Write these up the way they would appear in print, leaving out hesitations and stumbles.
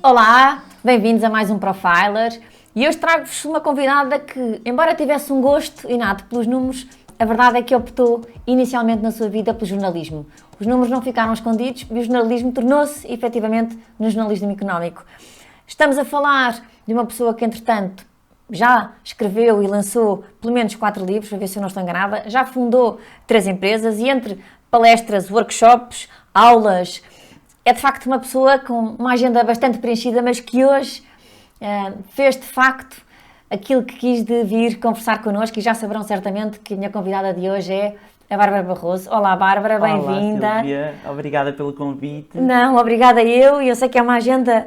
Olá, bem-vindos a mais um Profiler e hoje trago-vos uma convidada que, embora tivesse um gosto inato pelos números, a verdade é que optou inicialmente na sua vida pelo jornalismo. Os números não ficaram escondidos e o jornalismo tornou-se efetivamente no jornalismo económico. Estamos a falar de uma pessoa que, entretanto, já escreveu e lançou pelo menos 4 livros, para ver se eu não estou enganada, já fundou 3 empresas e entre palestras, workshops, aulas, é de facto uma pessoa com uma agenda bastante preenchida, mas que hoje fez de facto aquilo que quis de vir conversar connosco e já saberão certamente que a minha convidada de hoje é a Bárbara Barroso. Olá Bárbara, bem-vinda. Olá Silvia, obrigada pelo convite. Não, obrigada eu e eu sei que é uma agenda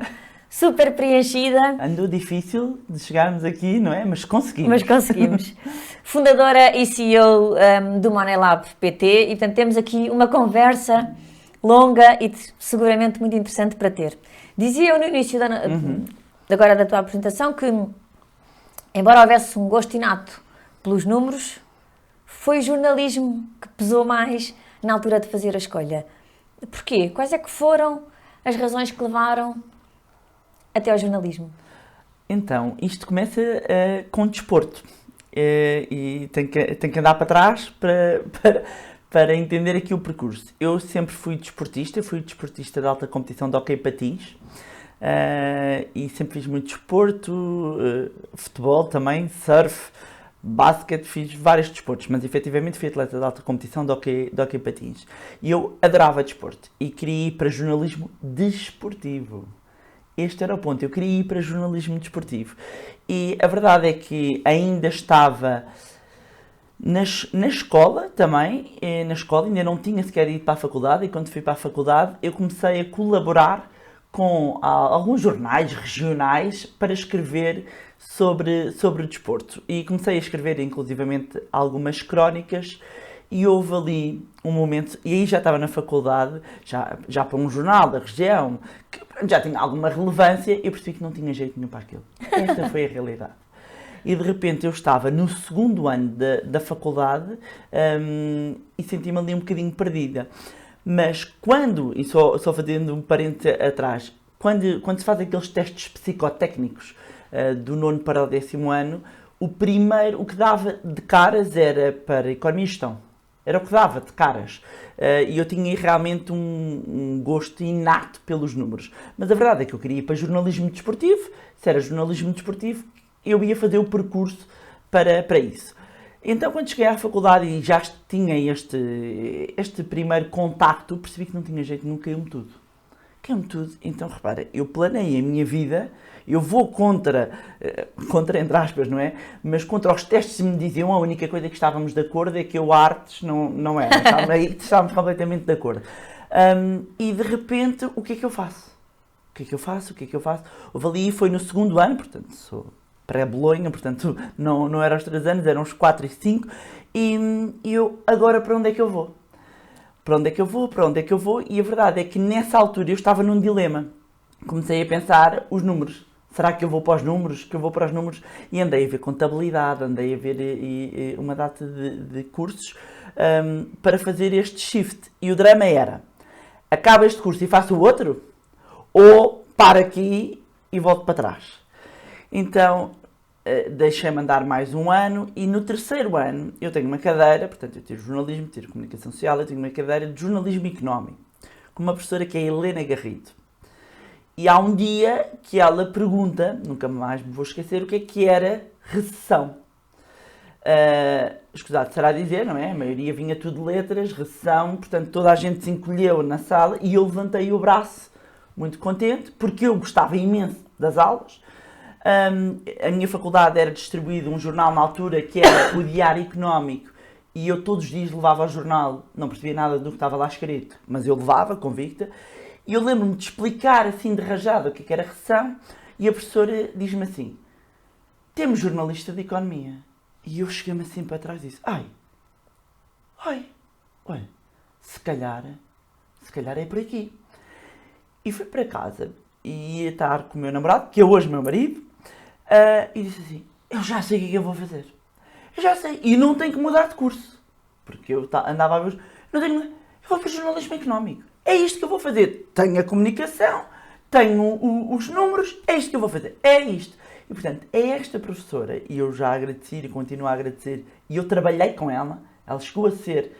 super preenchida. Andou difícil de chegarmos aqui, não é? Mas conseguimos. Fundadora e CEO do Moneylab PT e portanto temos aqui uma conversa longa e seguramente muito interessante para ter. Dizia eu no início agora da tua apresentação que, embora houvesse um gosto inato pelos números, foi o jornalismo que pesou mais na altura de fazer a escolha. Porquê? Quais é que foram as razões que levaram até ao jornalismo? Então, isto começa com desporto e tem que andar para trás para entender aqui o percurso. Eu sempre fui desportista de alta competição de hóquei patins e sempre fiz muito desporto, futebol também, surf, basquete, fiz vários desportos, mas efetivamente fui atleta de alta competição de hóquei patins. E eu adorava desporto e queria ir para jornalismo desportivo. Este era o ponto, eu queria ir para jornalismo desportivo. E a verdade é que ainda estava na escola também, ainda não tinha sequer ido para a faculdade, e quando fui para a faculdade eu comecei a colaborar com alguns jornais regionais para escrever sobre o desporto. E comecei a escrever inclusivamente algumas crónicas e houve ali um momento, e aí já estava na faculdade, já para um jornal da região, que já tinha alguma relevância, eu percebi que não tinha jeito nenhum para aquilo. Esta foi a realidade. E de repente eu estava no segundo ano da faculdade e senti-me ali um bocadinho perdida. Mas quando, e só fazendo um parênteses atrás, quando se faz aqueles testes psicotécnicos do 9º para o 10º ano, o que dava de caras era para Economia e Gestão. Era o que dava de caras. E eu tinha realmente um gosto inato pelos números. Mas a verdade é que eu queria ir para jornalismo desportivo. Se era jornalismo desportivo, eu ia fazer o percurso para isso. Então, quando cheguei à faculdade e já tinha este primeiro contacto, percebi que não tinha jeito, não caiu-me tudo. Caiu-me tudo. Então, repara, eu planei a minha vida, eu vou contra entre aspas, não é? Mas contra os testes que me diziam, a única coisa que estávamos de acordo é que eu artes não era. Estávamos completamente de acordo. E de repente, o que é que eu faço? O que é que eu faço? Houve ali, foi no segundo ano, portanto, sou pré-Bolonha, portanto, não eram os 3 anos, eram os 4 e 5. E eu, agora, para onde é que eu vou? Para onde é que eu vou? E a verdade é que nessa altura eu estava num dilema. Comecei a pensar os números. Será que eu vou para os números? E andei a ver contabilidade, andei a ver uma data de cursos para fazer este shift. E o drama era, acabo este curso e faço o outro? Ou paro aqui e volto para trás? Então, deixei-me andar mais um ano e no 3º ano eu tenho uma cadeira, portanto eu tiro jornalismo, tiro comunicação social, eu tenho uma cadeira de jornalismo económico, com uma professora que é a Helena Garrido. E há um dia que ela pergunta, nunca mais me vou esquecer, o que era recessão. Escusado será dizer, não é? A maioria vinha tudo de letras, recessão, portanto toda a gente se encolheu na sala e eu levantei o braço, muito contente, porque eu gostava imenso das aulas. A minha faculdade era distribuído um jornal na altura que era o Diário Económico e eu todos os dias levava ao jornal, não percebia nada do que estava lá escrito, mas eu levava, convicta, e eu lembro-me de explicar assim de rajada o que era recessão e a professora diz-me assim, temos jornalista de economia. E eu cheguei-me assim para trás e disse, olha, se calhar é por aqui. E fui para casa e ia estar com o meu namorado, que é hoje meu marido, e disse assim, eu já sei o que é que eu vou fazer. Eu já sei. E não tenho que mudar de curso. Porque eu andava a ver, eu vou para o jornalismo económico. É isto que eu vou fazer. Tenho a comunicação, tenho os números, é isto que eu vou fazer, é isto. E, portanto, é esta professora, e eu já agradeci e continuo a agradecer, e eu trabalhei com ela chegou a ser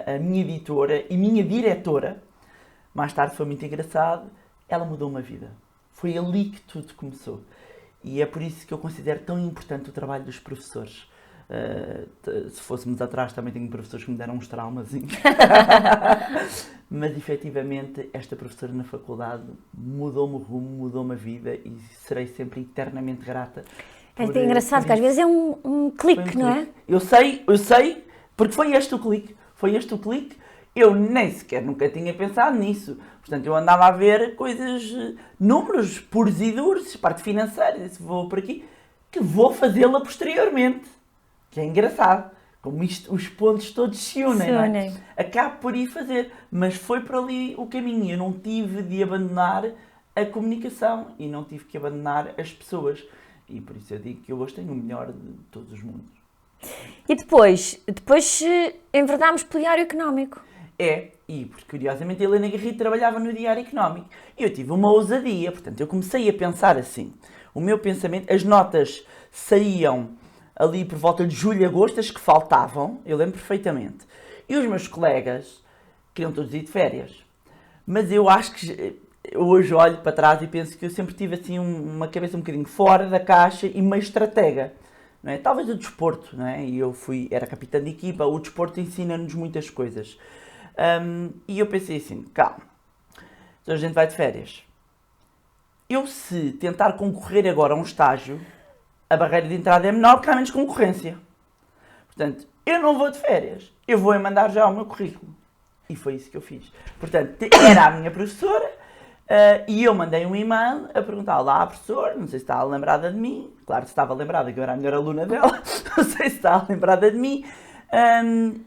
a minha editora e minha diretora. Mais tarde foi muito engraçado, ela mudou uma vida. Foi ali que tudo começou. E é por isso que eu considero tão importante o trabalho dos professores. Se fôssemos atrás, também tenho professores que me deram uns traumazinhos. Mas, efetivamente, esta professora na faculdade mudou-me o rumo, mudou-me a vida e serei sempre eternamente grata. É engraçado, que às vezes é um clique, não é? Eu sei, porque foi este o clique. Eu nem sequer nunca tinha pensado nisso. Portanto, eu andava a ver coisas, números puros e duros, parte financeira, disse, vou por aqui, que vou fazê-la posteriormente. Que é engraçado. Como os pontos todos se unem, não é? Acabo por ir fazer. Mas foi por ali o caminho. Eu não tive de abandonar a comunicação e não tive que abandonar as pessoas. E por isso eu digo que eu hoje tenho o melhor de todos os mundos. E depois enverdámos pelo Diário Económico. E porque curiosamente a Helena Garrido trabalhava no Diário Económico. E eu tive uma ousadia, portanto eu comecei a pensar assim. O meu pensamento, as notas saíam ali por volta de julho e agosto, as que faltavam, eu lembro perfeitamente. E os meus colegas queriam todos ir de férias. Mas eu acho que eu hoje olho para trás e penso que eu sempre tive assim uma cabeça um bocadinho fora da caixa e meio estratega. Não é? Talvez o desporto, não é? E eu era capitã de equipa, o desporto ensina-nos muitas coisas. E eu pensei assim, calma, então a gente vai de férias. Eu se tentar concorrer agora a um estágio, a barreira de entrada é menor porque há menos concorrência. Portanto, eu não vou de férias, eu vou mandar já o meu currículo. E foi isso que eu fiz. Portanto, era a minha professora e eu mandei um e-mail a perguntar, olá professor, não sei se está lembrada de mim. Claro que estava lembrada, que eu era a melhor aluna dela, não sei se está lembrada de mim.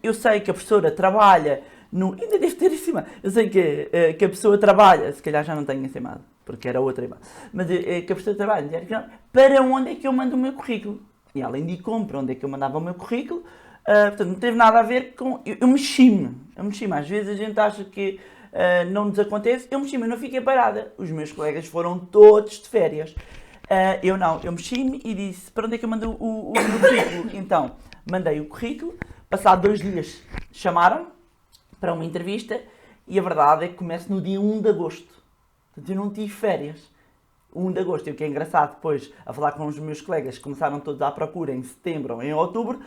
Eu sei que a professora trabalha ainda deve ter esse e-mail. Eu sei que a pessoa trabalha, se calhar já não tenho esse e-mail, porque era outra e-mail, mas que a pessoa trabalha no Diário Económico, para onde é que eu mando o meu currículo? E ela indicou-me para onde é que eu mandava o meu currículo, portanto não teve nada a ver com... Eu mexi-me, às vezes a gente acha que não nos acontece, eu mexi-me, eu não fiquei parada, os meus colegas foram todos de férias. Eu não, eu mexi-me e disse, para onde é que eu mando o meu currículo? Então, mandei o currículo, passado 2 dias chamaram para uma entrevista e a verdade é que começo no dia 1 de agosto. Portanto, eu não tive férias. 1 de agosto. E o que é engraçado, depois, a falar com os meus colegas que começaram todos à procura em setembro ou em outubro,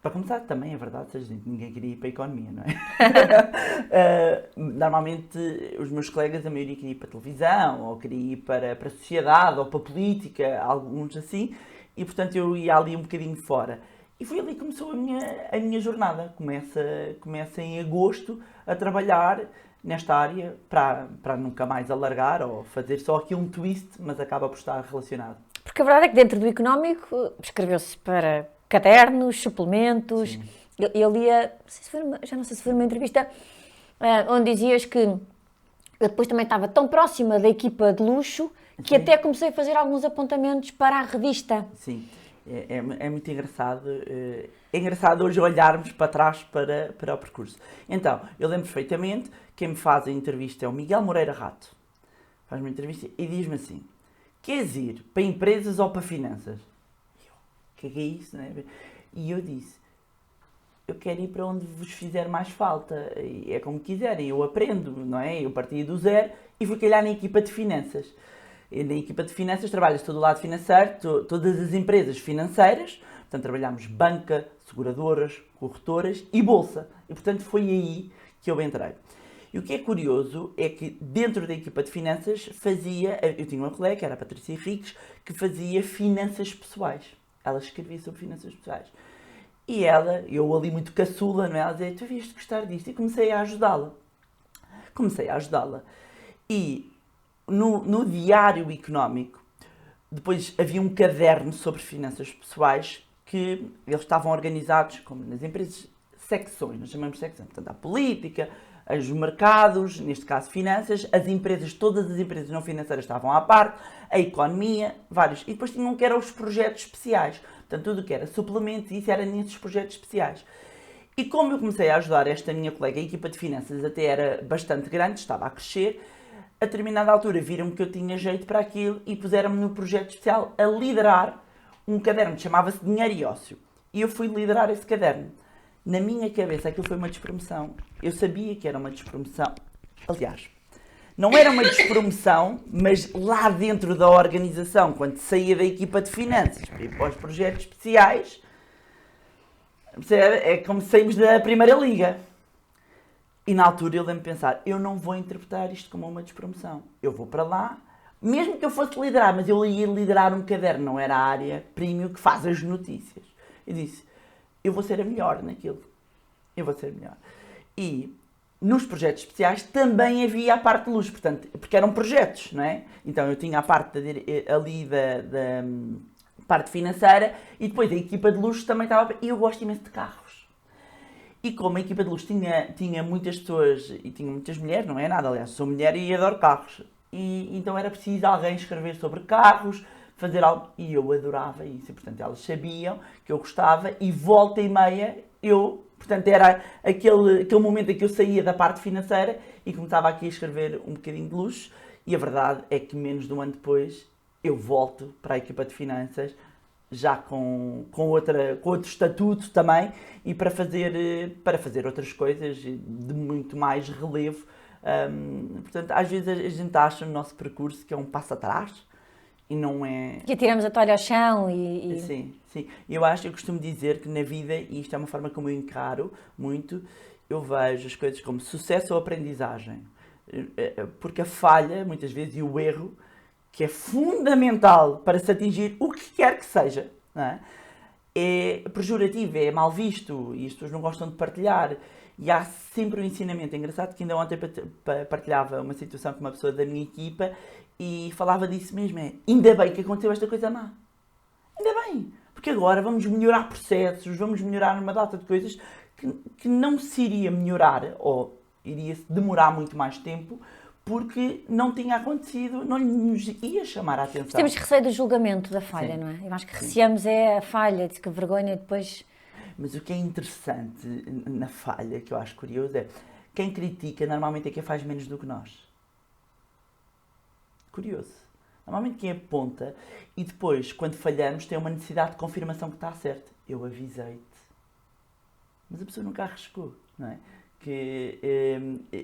para começar, também é verdade, ninguém queria ir para a economia, não é? Normalmente, os meus colegas, a maioria queria ir para a televisão, ou queria ir para a sociedade, ou para a política, alguns assim, e portanto eu ia ali um bocadinho fora. E foi ali que começou a minha jornada. Começa em agosto a trabalhar nesta área para nunca mais alargar ou fazer só aqui um twist, mas acaba por estar relacionado. Porque a verdade é que dentro do económico escreveu-se para cadernos, suplementos. Sim. Eu lia, já não sei se foi uma entrevista, onde dizias que eu depois também estava tão próxima da equipa de luxo que até comecei a fazer alguns apontamentos para a revista. Sim. É muito engraçado. É engraçado hoje olharmos para trás para o percurso. Então, eu lembro perfeitamente, quem me faz a entrevista é o Miguel Moreira Rato. Faz-me uma entrevista e diz-me assim, queres ir para empresas ou para finanças? O que é isso? Não é? E eu disse, eu quero ir para onde vos fizer mais falta. E é como quiserem, eu aprendo, não é? Eu parti do zero e fui calhar na equipa de finanças. E na equipa de finanças trabalhas todo o lado financeiro, todas as empresas financeiras, portanto trabalhamos banca, seguradoras, corretoras e bolsa. E portanto foi aí que eu entrei. E o que é curioso é que dentro da equipa de finanças eu tinha uma colega, que era a Patrícia Henriques, que fazia finanças pessoais. Ela escrevia sobre finanças pessoais. E eu ali muito caçula, não é? Ela dizia, tu devias gostar disto. E comecei a ajudá-la. E no Diário Económico, depois havia um caderno sobre finanças pessoais que eles estavam organizados, como nas empresas, secções, nós chamamos de secções. Portanto, a política, os mercados, neste caso finanças, todas as empresas não financeiras estavam à parte, a economia, vários. E depois tinham que eram os projetos especiais. Portanto, tudo que era suplementos, isso era nesses projetos especiais. E como eu comecei a ajudar esta minha colega, a equipa de finanças até era bastante grande, estava a crescer, a determinada altura viram que eu tinha jeito para aquilo e puseram-me no projeto especial a liderar um caderno que chamava-se Dinheiro e Ócio. E eu fui liderar esse caderno. Na minha cabeça aquilo foi uma despromoção. Eu sabia que era uma despromoção. Aliás, não era uma despromoção, mas lá dentro da organização, quando saía da equipa de finanças para ir para os projetos especiais, é como se saímos da Primeira Liga. E na altura eu lembro de pensar, eu não vou interpretar isto como uma despromoção. Eu vou para lá, mesmo que eu fosse liderar, mas eu ia liderar um caderno, não era a área premium que faz as notícias. Eu disse, eu vou ser a melhor naquilo. Eu vou ser a melhor. E nos projetos especiais também havia a parte de luz, portanto, porque eram projetos, não é? Então eu tinha a parte ali da parte financeira e depois a equipa de luz também estava... E eu gosto imenso de carros. E como a equipa de luz tinha muitas pessoas e tinha muitas mulheres, não é nada, aliás, sou mulher e adoro carros. E então era preciso alguém escrever sobre carros, fazer algo, e eu adorava isso. E, portanto, elas sabiam que eu gostava e volta e meia portanto, era aquele momento em que eu saía da parte financeira e começava aqui a escrever um bocadinho de luxo. E a verdade é que menos de um ano depois eu volto para a equipa de finanças, já com outro estatuto também, e para fazer outras coisas de muito mais relevo. Portanto, às vezes a gente acha no nosso percurso que é um passo atrás e não é... Que atiramos a toalha ao chão Sim. Eu costumo dizer que na vida, e isto é uma forma como eu encaro muito, eu vejo as coisas como sucesso ou aprendizagem. Porque a falha, muitas vezes, e o erro, que é fundamental para se atingir o que quer que seja, não é? É pejorativo, é mal visto e as pessoas não gostam de partilhar. E há sempre um ensinamento. É engraçado que ainda ontem partilhava uma situação com uma pessoa da minha equipa e falava disso mesmo. Ainda bem que aconteceu esta coisa má. Ainda bem. Porque agora vamos melhorar processos, vamos melhorar uma data de coisas que não se iria melhorar ou iria-se demorar muito mais tempo porque não tinha acontecido, não nos ia chamar a atenção. Temos receio do julgamento da falha, Sim. não é? Eu acho que receamos a falha, de que vergonha depois... Mas o que é interessante na falha, que eu acho curioso, é quem critica normalmente é quem faz menos do que nós. Curioso. Normalmente quem aponta e depois, quando falhamos, tem uma necessidade de confirmação que está certo. Eu avisei-te. Mas a pessoa nunca arriscou, não é?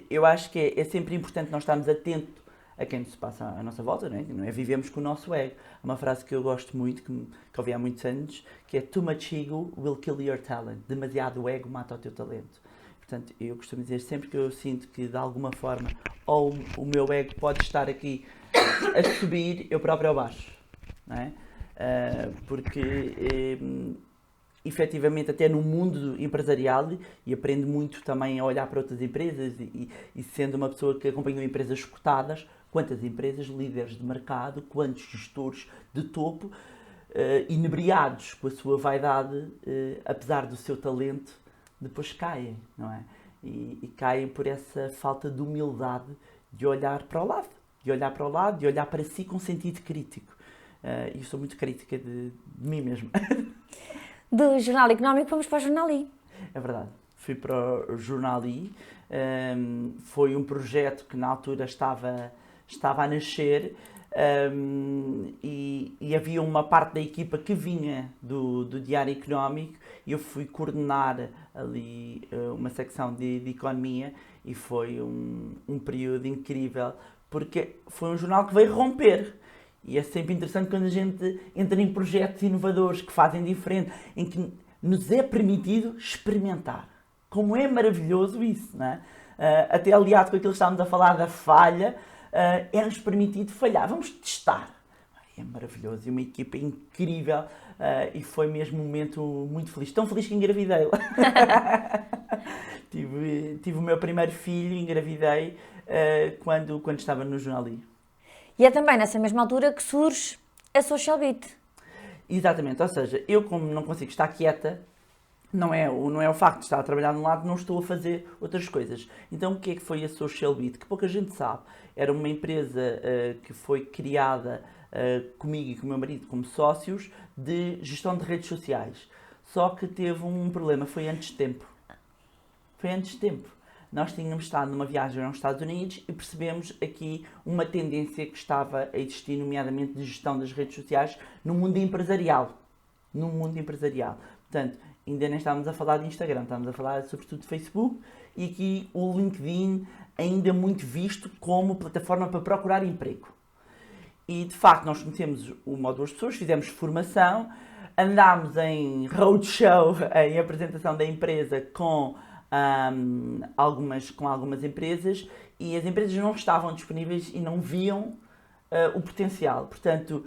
Eu acho que é sempre importante nós estarmos atentos a quem se passa à nossa volta, não é? Vivemos com o nosso ego. Há uma frase que eu gosto muito, que ouvi há muitos anos, que é "Too much ego will kill your talent". Demasiado ego mata o teu talento. Portanto, eu costumo dizer, sempre que eu sinto que de alguma forma ou o meu ego pode estar aqui a subir, eu próprio abaixo, não é? Porque efetivamente até no mundo empresarial, e aprendo muito também a olhar para outras empresas e sendo uma pessoa que acompanhou empresas cotadas, quantas empresas, líderes de mercado, quantos gestores de topo, inebriados com a sua vaidade, apesar do seu talento, depois caem, não é? E caem por essa falta de humildade de olhar para o lado, de olhar para si com sentido crítico. E eu sou muito crítica de mim mesmo. Do Jornal Económico vamos para o Jornal I. É verdade. Fui para o Jornal I. Foi um projeto que na altura estava a nascer e havia uma parte da equipa que vinha do Diário Económico e eu fui coordenar ali uma secção de economia e foi um período incrível porque foi um jornal que veio romper. E é sempre interessante quando a gente entra em projetos inovadores que fazem diferente, em que nos é permitido experimentar. Como é maravilhoso isso, não é? Até aliado com aquilo que estávamos a falar da falha, é-nos permitido falhar. Vamos testar. É maravilhoso. E uma equipa incrível e foi mesmo um momento muito feliz. Tão feliz que engravidei. tive o meu primeiro filho, engravidei quando estava no Jornal I. E é também nessa mesma altura que surge a Social Beat. Exatamente, ou seja, eu como não consigo estar quieta, não é o facto de estar a trabalhar de um lado, não estou a fazer outras coisas. Então o que é que foi a Social Beat? Que pouca gente sabe. Era uma empresa que foi criada comigo e com o meu marido como sócios de gestão de redes sociais. Só que teve um problema, foi antes de tempo. nós tínhamos estado numa viagem aos Estados Unidos e percebemos aqui uma tendência que estava a existir, nomeadamente de gestão das redes sociais no mundo empresarial. No mundo empresarial. Portanto, ainda nem estávamos a falar de Instagram, estávamos a falar sobretudo de Facebook e aqui o LinkedIn ainda muito visto como plataforma para procurar emprego. E de facto nós conhecemos uma ou duas pessoas, fizemos formação, andámos em roadshow, em apresentação da empresa com algumas empresas e as empresas não estavam disponíveis e não viam o potencial. Portanto,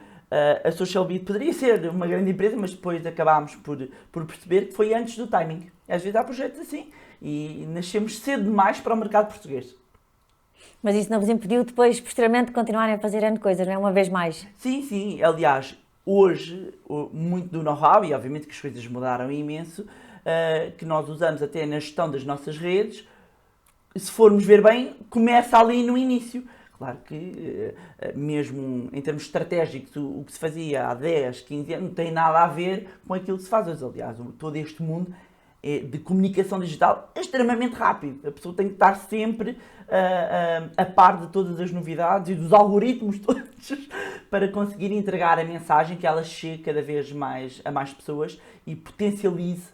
a Socialbit poderia ser uma grande empresa, mas depois acabámos por perceber que foi antes do timing. Às vezes há projetos assim e nascemos cedo demais para o mercado português. Mas isso não vos impediu depois, posteriormente, de continuarem a fazer N coisas, não é? Uma vez mais. Sim, sim. Aliás, hoje, muito do know-how, e obviamente que as coisas mudaram imenso, que nós usamos até na gestão das nossas redes, se formos ver bem, começa ali no início. Claro que, mesmo em termos estratégicos, o que se fazia há 10, 15 anos não tem nada a ver com aquilo que se faz hoje. Aliás, todo este mundo de comunicação digital é extremamente rápido. A pessoa tem que estar sempre a par de todas as novidades e dos algoritmos todos para conseguir entregar a mensagem que ela chegue cada vez mais a mais pessoas e potencialize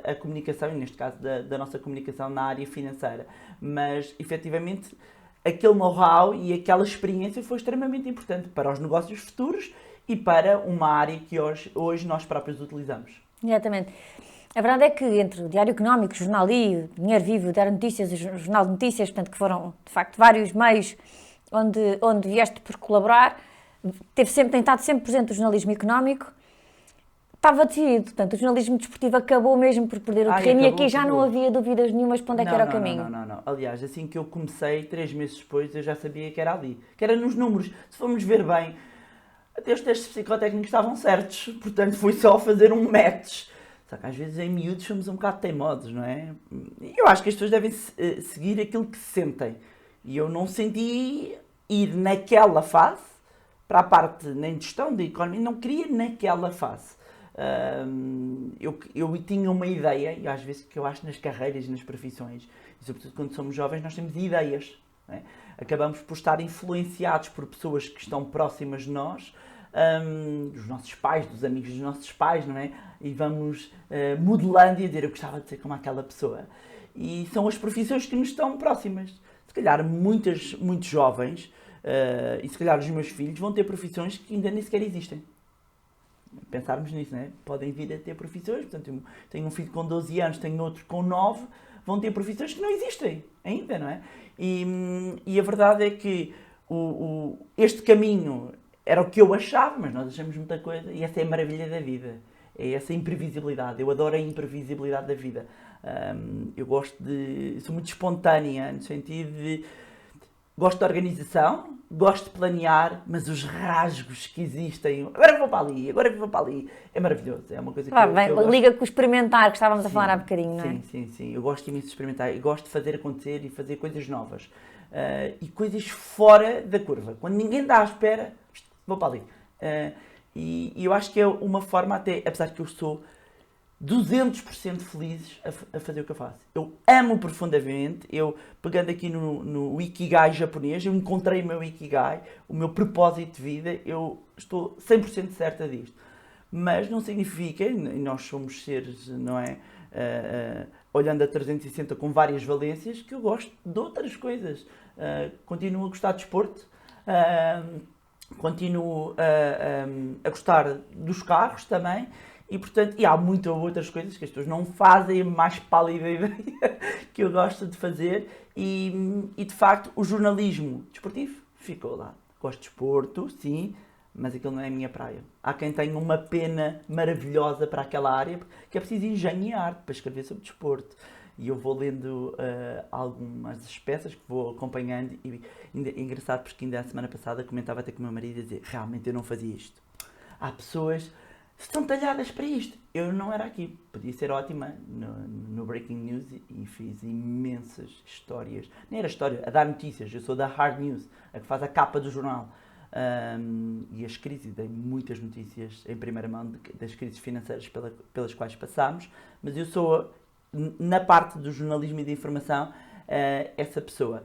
a comunicação, e neste caso da nossa comunicação na área financeira. Mas, efetivamente, aquele know-how e aquela experiência foi extremamente importante para os negócios futuros e para uma área que hoje nós próprios utilizamos. Exatamente. A verdade é que entre o Diário Económico, o Jornal I, o Dinheiro Vivo, o Diário Notícias, o Jornal de Notícias, portanto, que foram, de facto, vários meios onde vieste por colaborar, tem estado sempre presente o jornalismo económico, estava decidido. Portanto, o jornalismo desportivo acabou mesmo por perder o terreno e aqui já não havia dúvidas nenhumas para onde é que era o caminho. Não. Aliás, assim que eu comecei, 3 meses depois, eu já sabia que era ali. Que era nos números. Se formos ver bem, até os testes psicotécnicos estavam certos. Portanto, fui só fazer um match. Só que às vezes em miúdos somos um bocado teimosos, não é? Eu acho que as pessoas devem seguir aquilo que sentem. E eu não senti ir naquela fase, para a parte nem de gestão, de economia, não queria naquela fase. Eu tinha uma ideia, e às vezes que eu acho nas carreiras e nas profissões, e sobretudo quando somos jovens, nós temos ideias. Não é? Acabamos por estar influenciados por pessoas que estão próximas de nós, dos nossos pais, dos amigos dos nossos pais, não é? E vamos modelando e a dizer, eu gostava de ser como aquela pessoa. E são as profissões que nos estão próximas. Se calhar muitos jovens, e se calhar os meus filhos, vão ter profissões que ainda nem sequer existem. Pensarmos nisso, não é? Podem vir a ter profissões, portanto, eu tenho um filho com 12 anos, tenho outro com 9, vão ter profissões que não existem ainda, não é? E a verdade é que este caminho era o que eu achava, mas nós achamos muita coisa, e essa é a maravilha da vida, é essa imprevisibilidade. Eu adoro a imprevisibilidade da vida. Sou muito espontânea, no sentido de gosto de organização, gosto de planear, mas os rasgos que existem, agora vou para ali, é maravilhoso, é uma coisa que eu gosto. Liga com o experimentar, que estávamos a falar há bocadinho, não é? Sim, eu gosto imenso de experimentar, eu gosto de fazer acontecer e fazer coisas novas. E coisas fora da curva, quando ninguém dá à espera, vou para ali. E eu acho que é uma forma até, apesar de que eu sou 200% felizes a fazer o que eu faço. Eu amo profundamente, eu pegando aqui no Ikigai japonês, eu encontrei o meu Ikigai, o meu propósito de vida, eu estou 100% certa disto. Mas não significa, e nós somos seres, não é, olhando a 360 com várias valências, que eu gosto de outras coisas. Continuo a gostar de desporto, continuo a gostar dos carros também. E, portanto, há muitas outras coisas que as pessoas não fazem a mais pálida ideia que eu gosto de fazer. E, de facto, o jornalismo desportivo ficou lá. Gosto de desporto, sim, mas aquilo não é a minha praia. Há quem tenha uma pena maravilhosa para aquela área, que é preciso engenho e arte para escrever sobre desporto. E eu vou lendo algumas das peças que vou acompanhando. E é engraçado porque ainda a semana passada comentava até com o meu marido a dizer, realmente eu não fazia isto. Há pessoas estão talhadas para isto. Eu não era aqui. Podia ser ótima no Breaking News e fiz imensas histórias. Nem era história, a dar notícias. Eu sou da Hard News, a que faz a capa do jornal. E as crises, dei muitas notícias em primeira mão das crises financeiras pelas quais passámos, mas eu sou, na parte do jornalismo e da informação, essa pessoa.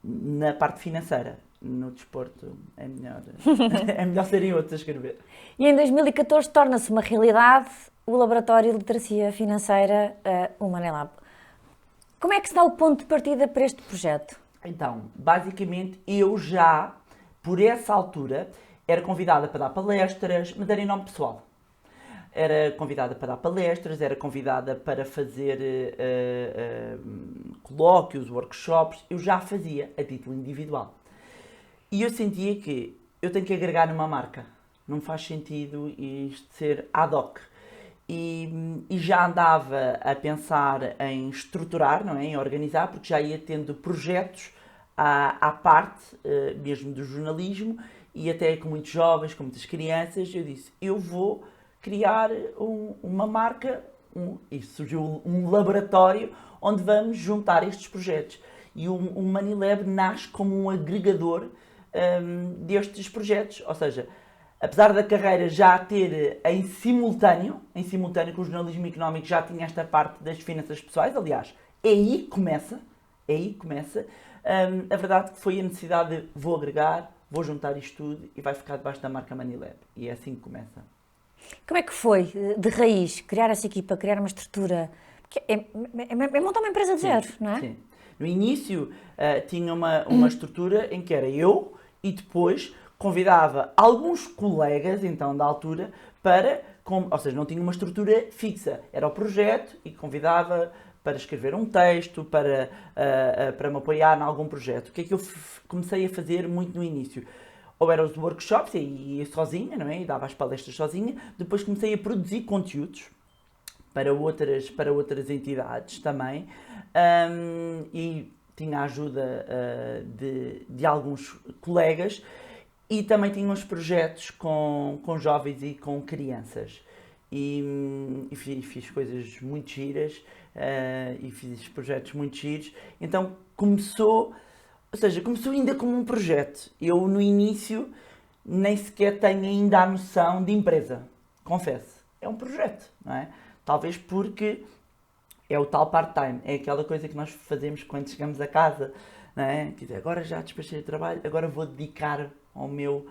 Na parte financeira, no desporto, é melhor, é melhor serem outros a escrever. E em 2014 torna-se uma realidade o Laboratório de Literacia Financeira, o Money Lab. Como é que se dá o ponto de partida para este projeto? Então, basicamente, eu já, por essa altura, era convidada para dar palestras, mas era em nome pessoal. Era convidada para dar palestras, era convidada para fazer colóquios, workshops. Eu já fazia a título individual. E eu sentia que eu tenho que agregar numa marca. Não faz sentido isto ser ad hoc. E já andava a pensar em estruturar, não é? Em organizar, porque já ia tendo projetos à parte, mesmo do jornalismo, e até com muitos jovens, com muitas crianças. Eu disse, eu vou criar uma marca, e surgiu um laboratório onde vamos juntar estes projetos. E o Money Lab nasce como um agregador destes projetos, ou seja, apesar da carreira já ter em simultâneo com o jornalismo económico, já tinha esta parte das finanças pessoais, aliás, é aí que começa, a verdade é que foi a necessidade de vou agregar, vou juntar isto tudo e vai ficar debaixo da marca Money Lab, e é assim que começa. Como é que foi, de raiz, criar essa equipa, criar uma estrutura? Porque é montar uma empresa de zero, não é? Sim. No início tinha uma estrutura em que era eu e depois convidava alguns colegas, então, da altura, ou seja, não tinha uma estrutura fixa. Era o projeto e convidava para escrever um texto, para me apoiar em algum projeto. O que é que eu comecei a fazer muito no início? Ou eram os workshops, e ia sozinha, não é? E dava as palestras sozinha. Depois comecei a produzir conteúdos para outras entidades também. E tinha a ajuda de alguns colegas. E também tinha uns projetos com jovens e com crianças. E fiz coisas muito giras, e fiz projetos muito giros. Então começou ainda como um projeto. Eu no início nem sequer tenho ainda a noção de empresa, confesso. É um projeto, não é? Talvez porque é o tal part-time, é aquela coisa que nós fazemos quando chegamos a casa, não é? Quer dizer, agora já despachei o trabalho, agora vou dedicar ao meu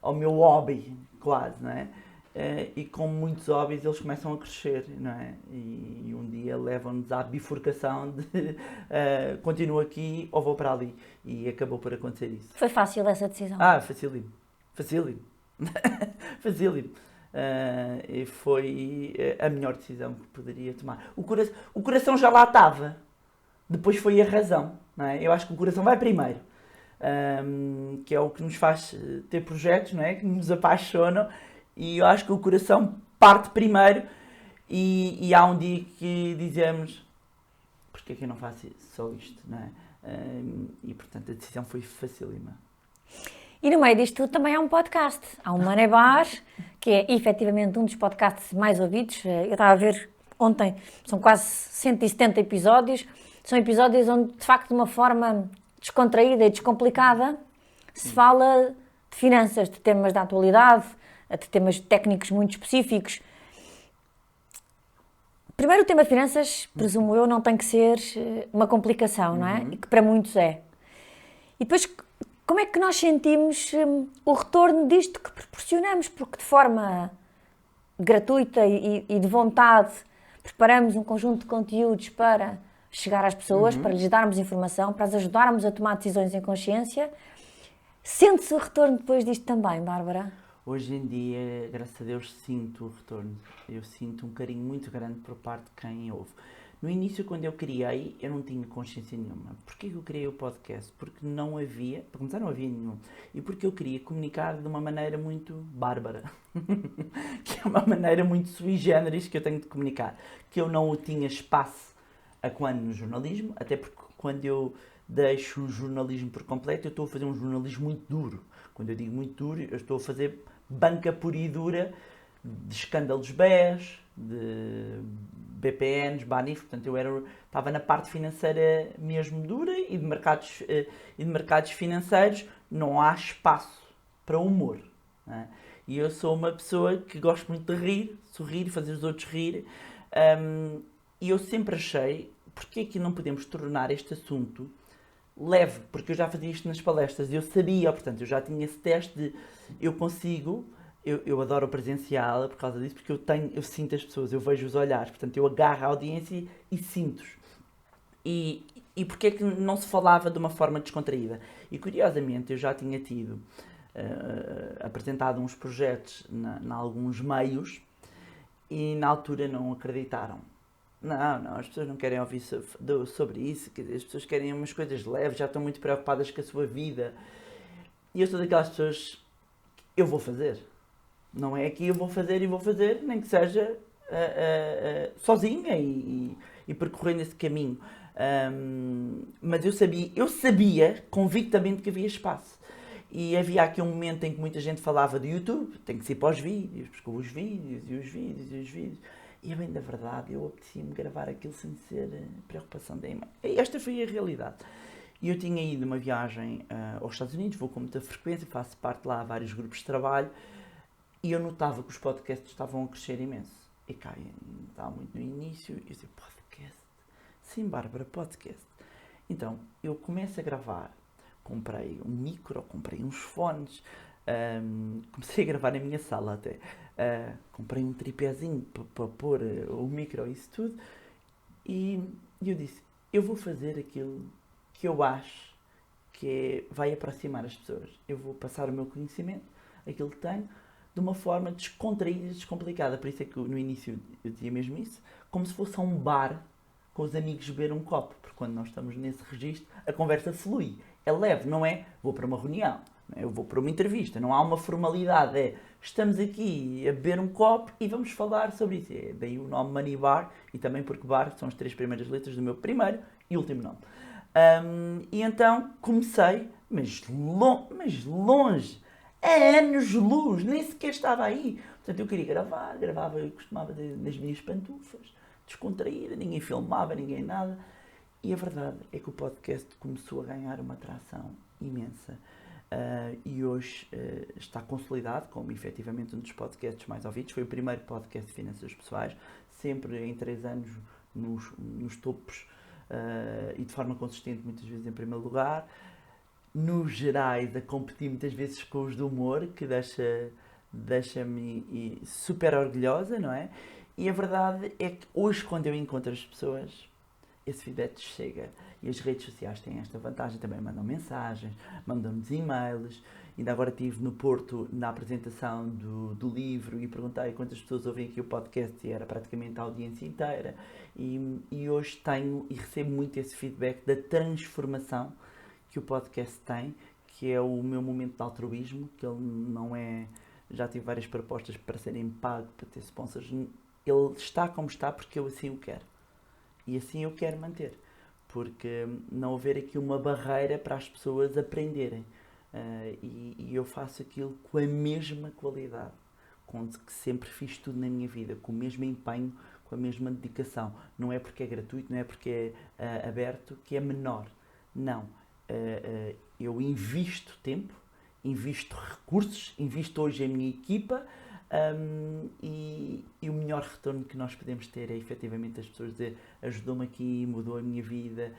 hobby, quase, não é? E como muitos hobbies, eles começam a crescer, não é? E um dia levam-nos à bifurcação de continuo aqui ou vou para ali. E acabou por acontecer isso. Foi fácil essa decisão? Facílimo. Facílimo. E foi a melhor decisão que poderia tomar. O coração já lá estava. Depois foi a razão, não é? Eu acho que o coração vai primeiro. Que é o que nos faz ter projetos, não é? Que nos apaixonam, e eu acho que o coração parte primeiro, e há um dia que dizemos porque é que eu não faço só isto, não é? E portanto a decisão foi facílima. E no meio disto tudo também há um podcast, há um Money Bar, que é efetivamente um dos podcasts mais ouvidos. Eu estava a ver ontem, são quase 170 episódios, são episódios onde de facto de uma forma descontraída e descomplicada, se fala de finanças, de temas da atualidade, de temas técnicos muito específicos. Primeiro, o tema finanças, presumo eu, não tem que ser uma complicação, não é? E que para muitos é. E depois, como é que nós sentimos o retorno disto que proporcionamos? Porque de forma gratuita e de vontade preparamos um conjunto de conteúdos para chegar às pessoas, para lhes darmos informação, para as ajudarmos a tomar decisões em consciência. Sente-se o retorno depois disto também, Bárbara? Hoje em dia, graças a Deus, sinto o retorno. Eu sinto um carinho muito grande por parte de quem ouve. No início, quando eu criei, eu não tinha consciência nenhuma. Porquê que eu criei o podcast? Porque não havia, para começar, não havia nenhum. E porque eu queria comunicar de uma maneira muito bárbara. Que é uma maneira muito sui generis que eu tenho de comunicar. Que eu não tinha espaço a quando no jornalismo, até porque quando eu deixo o jornalismo por completo, eu estou a fazer um jornalismo muito duro. Quando eu digo muito duro, eu estou a fazer banca pura e dura de escândalos BES, de BPNs, BANIF, portanto eu estava na parte financeira mesmo dura, e de mercados financeiros não há espaço para humor, não é? E eu sou uma pessoa que gosto muito de rir, sorrir, fazer os outros rir, e eu sempre achei, porque é que não podemos tornar este assunto leve, porque eu já fazia isto nas palestras, eu sabia, portanto, eu já tinha esse teste de eu consigo, eu adoro o presencial por causa disso, porque eu sinto as pessoas, eu vejo os olhares, portanto, eu agarro a audiência e sinto-os. E porquê é que não se falava de uma forma descontraída? E curiosamente eu já tinha tido apresentado uns projetos em alguns meios e na altura não acreditaram. Não, as pessoas não querem ouvir sobre isso, quer dizer, as pessoas querem umas coisas leves, já estão muito preocupadas com a sua vida. E eu sou daquelas pessoas que eu vou fazer. Não é que eu vou fazer e vou fazer, nem que seja sozinha e percorrendo esse caminho. Mas eu sabia convictamente que havia espaço. E havia aqui um momento em que muita gente falava do YouTube, tem que ser para os vídeos, porque os vídeos. E, bem, da verdade, eu apetecia-me gravar aquilo sem ser preocupação da imagem. Esta foi a realidade. E eu tinha ido uma viagem aos Estados Unidos, vou com muita frequência, faço parte lá a vários grupos de trabalho, e eu notava que os podcasts estavam a crescer imenso. E cá, estava muito no início, e eu disse, podcast? Sim, Bárbara, podcast. Então, eu começo a gravar, comprei um micro, comprei uns fones, comecei a gravar na minha sala até. Comprei um tripézinho para pôr o micro e isso tudo. E eu disse, eu vou fazer aquilo que eu acho que vai aproximar as pessoas. Eu vou passar o meu conhecimento, aquilo que tenho, de uma forma descontraída e descomplicada. Por isso é que no início eu dizia mesmo isso, como se fosse a um bar com os amigos beber um copo. Porque quando nós estamos nesse registro, a conversa flui. É leve, não é? Vou para uma reunião, eu vou para uma entrevista, não há uma formalidade, estamos aqui a beber um copo e vamos falar sobre isso. Daí o nome Money Bar, e também porque bar são as 3 primeiras letras do meu primeiro e último nome. E então comecei, mas longe, a anos-luz, nem sequer estava aí. Portanto, eu queria gravava, eu costumava nas minhas pantufas, descontraída, ninguém filmava, ninguém nada. E a verdade é que o podcast começou a ganhar uma atração imensa. E hoje está consolidado como efetivamente um dos podcasts mais ouvidos. Foi o primeiro podcast de finanças pessoais, sempre em 3 anos nos topos e de forma consistente, muitas vezes em primeiro lugar. Nos gerais, a competir muitas vezes com os do humor, que deixa-me super orgulhosa, não é? E a verdade é que hoje, quando eu encontro as pessoas, esse feedback chega. E as redes sociais têm esta vantagem, também mandam mensagens, mandam-nos e-mails. Ainda agora estive no Porto na apresentação do livro e perguntei quantas pessoas ouvem aqui o podcast e era praticamente a audiência inteira. E hoje tenho e recebo muito esse feedback da transformação que o podcast tem, que é o meu momento de altruísmo, que ele não é... Já tive várias propostas para serem pago, para ter sponsors. Ele está como está porque eu assim o quero. E assim eu quero manter, porque não haver aqui uma barreira para as pessoas aprenderem. E eu faço aquilo com a mesma qualidade, com que sempre fiz tudo na minha vida, com o mesmo empenho, com a mesma dedicação. Não é porque é gratuito, não é porque é aberto que é menor. Não. Eu invisto tempo, invisto recursos, invisto hoje a minha equipa. E o melhor retorno que nós podemos ter é efetivamente as pessoas dizer ajudou-me aqui, mudou a minha vida.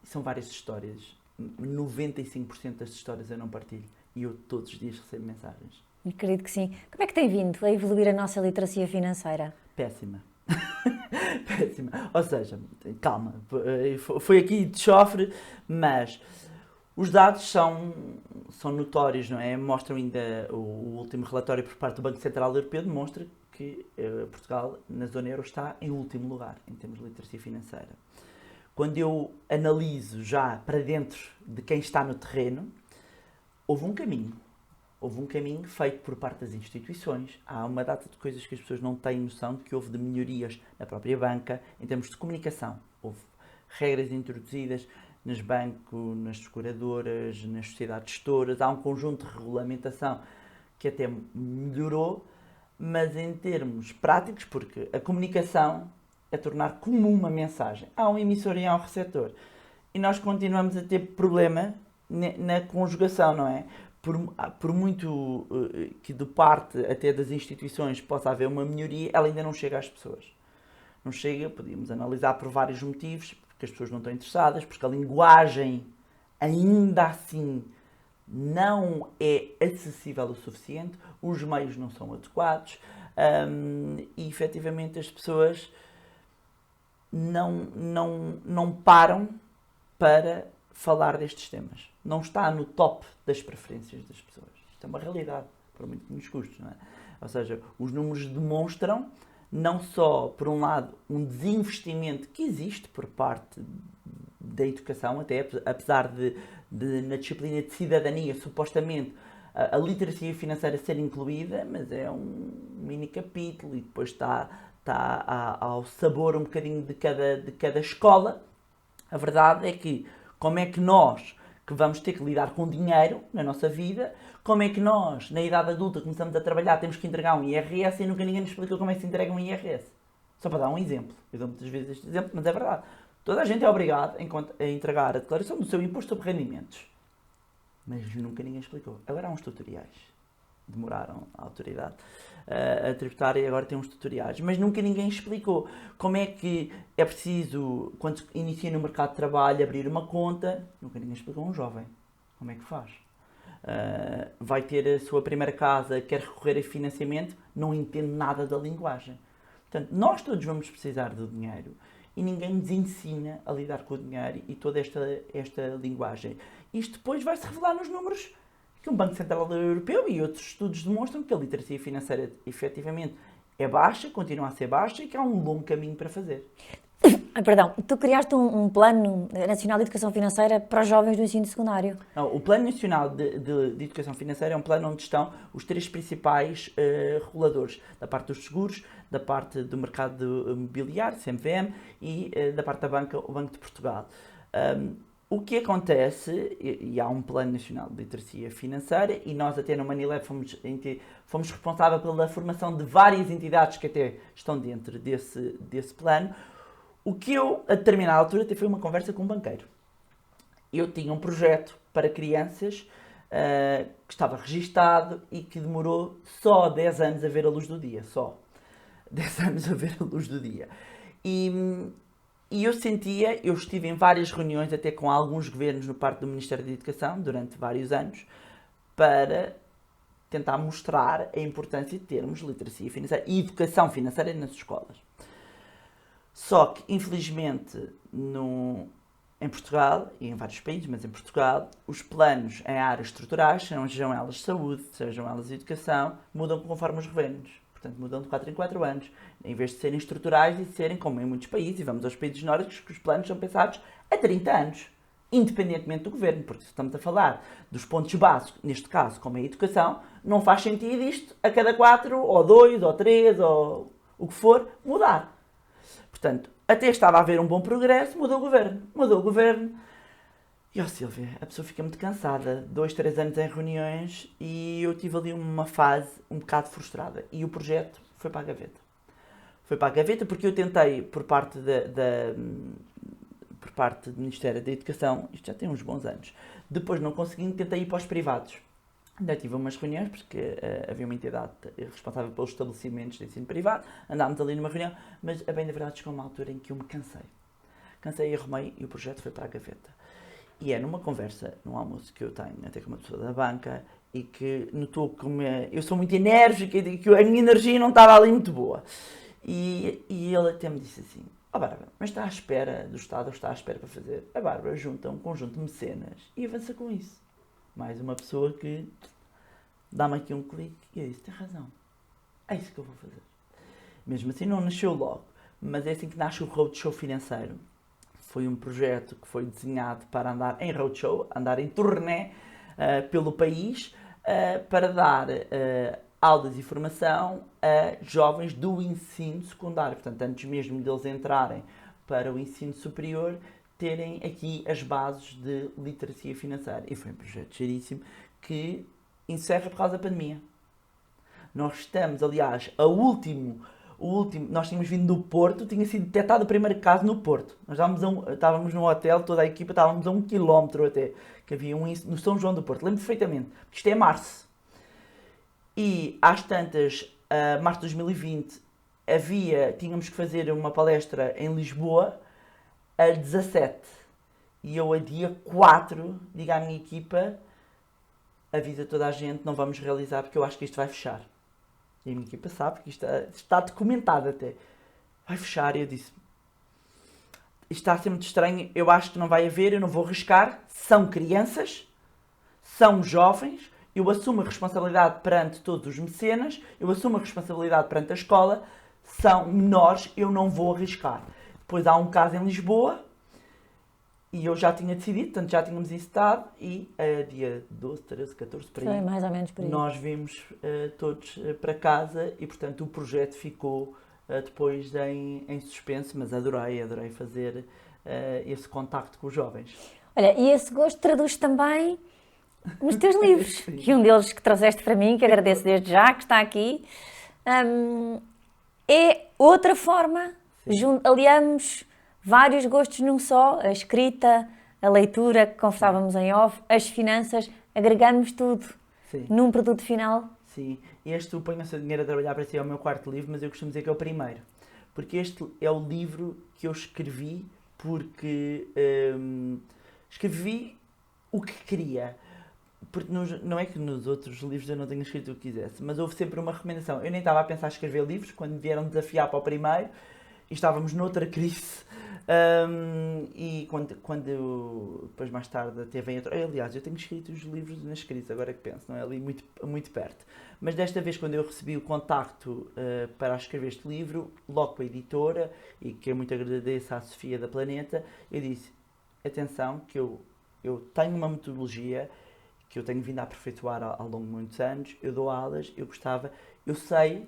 São várias histórias, 95% das histórias eu não partilho e eu todos os dias recebo mensagens. Acredito que sim. Como é que tem vindo a evoluir a nossa literacia financeira? Péssima. Péssima. Ou seja, calma, foi aqui de chofre, mas os dados são notórios, não é? Mostram ainda, o último relatório por parte do Banco Central Europeu demonstra que Portugal, na zona euro, está em último lugar, em termos de literacia financeira. Quando eu analiso já para dentro de quem está no terreno, houve um caminho feito por parte das instituições. Há uma data de coisas que as pessoas não têm noção de que houve de melhorias na própria banca, em termos de comunicação. Houve regras introduzidas nos bancos, nas seguradoras, nas sociedades gestoras, há um conjunto de regulamentação que até melhorou, mas em termos práticos, porque a comunicação é tornar comum uma mensagem. Há um emissor e há um receptor. E nós continuamos a ter problema na conjugação, não é? Por muito que de parte até das instituições possa haver uma melhoria, ela ainda não chega às pessoas. Não chega, podíamos analisar por vários motivos, porque as pessoas não estão interessadas, porque a linguagem ainda assim não é acessível o suficiente, os meios não são adequados e efetivamente as pessoas não param para falar destes temas. Não está no top das preferências das pessoas. Isto é uma realidade, por muito que nos custe, não é? Ou seja, os números demonstram não só, por um lado, um desinvestimento que existe por parte da educação, até apesar de na disciplina de cidadania, supostamente, a literacia financeira ser incluída, mas é um mini capítulo e depois está ao sabor um bocadinho de cada escola. A verdade é que, como é que nós, que vamos ter que lidar com dinheiro na nossa vida, como é que nós, na idade adulta, começamos a trabalhar, temos que entregar um IRS e nunca ninguém nos explicou como é que se entrega um IRS. Só para dar um exemplo. Eu dou muitas vezes este exemplo, mas é verdade. Toda a gente é obrigada a entregar a declaração do seu imposto sobre rendimentos. Mas nunca ninguém explicou. Agora há uns tutoriais. Demoraram a autoridade a tributária e agora tem uns tutoriais. Mas nunca ninguém explicou como é que é preciso, quando se inicia no mercado de trabalho, abrir uma conta. Nunca ninguém explicou a um jovem como é que faz. Vai ter a sua primeira casa, quer recorrer a financiamento, não entende nada da linguagem. Portanto, nós todos vamos precisar do dinheiro e ninguém nos ensina a lidar com o dinheiro e toda esta linguagem. Isto depois vai se revelar nos números que o Banco Central Europeu e outros estudos demonstram que a literacia financeira efetivamente é baixa, continua a ser baixa e que há um longo caminho para fazer. Perdão, tu criaste um plano nacional de educação financeira para os jovens do ensino secundário. Não, o Plano Nacional de Educação Financeira é um plano onde estão os três principais reguladores, da parte dos seguros, da parte do mercado imobiliário, CMVM, e da parte da banca, o Banco de Portugal. O que acontece, e há um Plano Nacional de Literacia Financeira, e nós até no Manilab fomos responsáveis pela formação de várias entidades que até estão dentro desse plano. O que eu, a determinada altura, até foi uma conversa com um banqueiro. Eu tinha um projeto para crianças que estava registado e que demorou só 10 anos a ver a luz do dia. Só 10 anos a ver a luz do dia. E eu estive em várias reuniões, até com alguns governos no parte do Ministério da Educação, durante vários anos, para tentar mostrar a importância de termos literacia financeira e educação financeira nas escolas. Só que, infelizmente, em Portugal, e em vários países, mas em Portugal, os planos em áreas estruturais, sejam elas de saúde, sejam elas de educação, mudam conforme os governos. Portanto, mudam de 4 em 4 anos. Em vez de serem estruturais e de serem, como em muitos países, e vamos aos países nórdicos, que os planos são pensados a 30 anos, independentemente do governo. Porque se estamos a falar dos pontos básicos, neste caso, como é a educação, não faz sentido isto a cada 4, ou 2, ou 3, ou o que for, mudar. Portanto, até estava a haver um bom progresso, mudou o governo. E, Silvia, a pessoa fica muito cansada, 2, 3 anos em reuniões, e eu tive ali uma fase um bocado frustrada. E o projeto foi para a gaveta. Foi para a gaveta porque eu tentei, por parte do Ministério da Educação, isto já tem uns bons anos, depois não consegui, tentei ir para os privados. Ainda tive umas reuniões, porque havia uma entidade responsável pelos estabelecimentos de ensino privado, andámos ali numa reunião, mas a bem da verdade chegou uma altura em que eu me cansei. Cansei e arrumei e o projeto foi para a gaveta. E é numa conversa, num almoço que eu tenho, até com uma pessoa da banca, e que notou que eu sou muito enérgica e que a minha energia não estava ali muito boa. E ele até me disse assim: Bárbara, mas está à espera do Estado ou está à espera para fazer? A Bárbara junta um conjunto de mecenas e avança com isso. Mais uma pessoa que dá-me aqui um clique e eu disse: tem razão, é isso que eu vou fazer. Mesmo assim não nasceu logo, mas é assim que nasce o Roadshow Financeiro. Foi um projeto que foi desenhado para andar em roadshow, andar em turnê pelo país, para dar aulas e formação a jovens do ensino secundário. Portanto, antes mesmo deles entrarem para o ensino superior, terem aqui as bases de literacia financeira. E foi um projeto giríssimo que encerra por causa da pandemia. Nós estamos, aliás, nós tínhamos vindo do Porto, tinha sido detectado o primeiro caso no Porto. Nós estávamos num hotel, toda a equipa, estávamos a 1 km até, que havia no São João do Porto. Lembro perfeitamente, porque isto é março. E às tantas, março de 2020, tínhamos que fazer uma palestra em Lisboa, a 17. E eu a dia 4 digo à minha equipa, avisa toda a gente, não vamos realizar porque eu acho que isto vai fechar. E a minha equipa sabe que isto está documentado até. Vai fechar. E eu disse, isto está a ser muito estranho, eu acho que não vai haver, eu não vou arriscar. São crianças, são jovens, eu assumo a responsabilidade perante todos os mecenas, eu assumo a responsabilidade perante a escola, são menores, eu não vou arriscar. Depois há um caso em Lisboa, e eu já tinha decidido, portanto já tínhamos incitado, e dia 12, 13, 14, por aí, Foi mais ou menos por aí. nós vimos todos para casa e, portanto, o projeto ficou depois em suspenso, mas adorei fazer esse contacto com os jovens. Olha, e esse gosto traduz também nos teus livros, Sim. que um deles que trouxeste para mim, que agradeço desde já, que está aqui, é outra forma, aliamos vários gostos num só, a escrita, a leitura, que conversávamos em off, as finanças, agregamos tudo Sim. num produto final. Sim, este o Ponha o Seu Dinheiro a Trabalhar para Si é o meu quarto livro, mas eu costumo dizer que é o primeiro. Porque este é o livro que eu escrevi porque escrevi o que queria. Porque não é que nos outros livros eu não tenha escrito o que quisesse, mas houve sempre uma recomendação. Eu nem estava a pensar em escrever livros quando me vieram desafiar para o primeiro e estávamos noutra crise. E quando depois mais tarde teve em outro... Aliás, eu tenho escrito os livros nas crises, agora que penso, não é ali muito, muito perto. Mas desta vez, quando eu recebi o contacto para escrever este livro, logo com a editora, e que eu muito agradeço à Sofia da Planeta, eu disse, atenção, que eu tenho uma metodologia que eu tenho vindo a aperfeiçoar ao longo de muitos anos, eu dou aulas, eu sei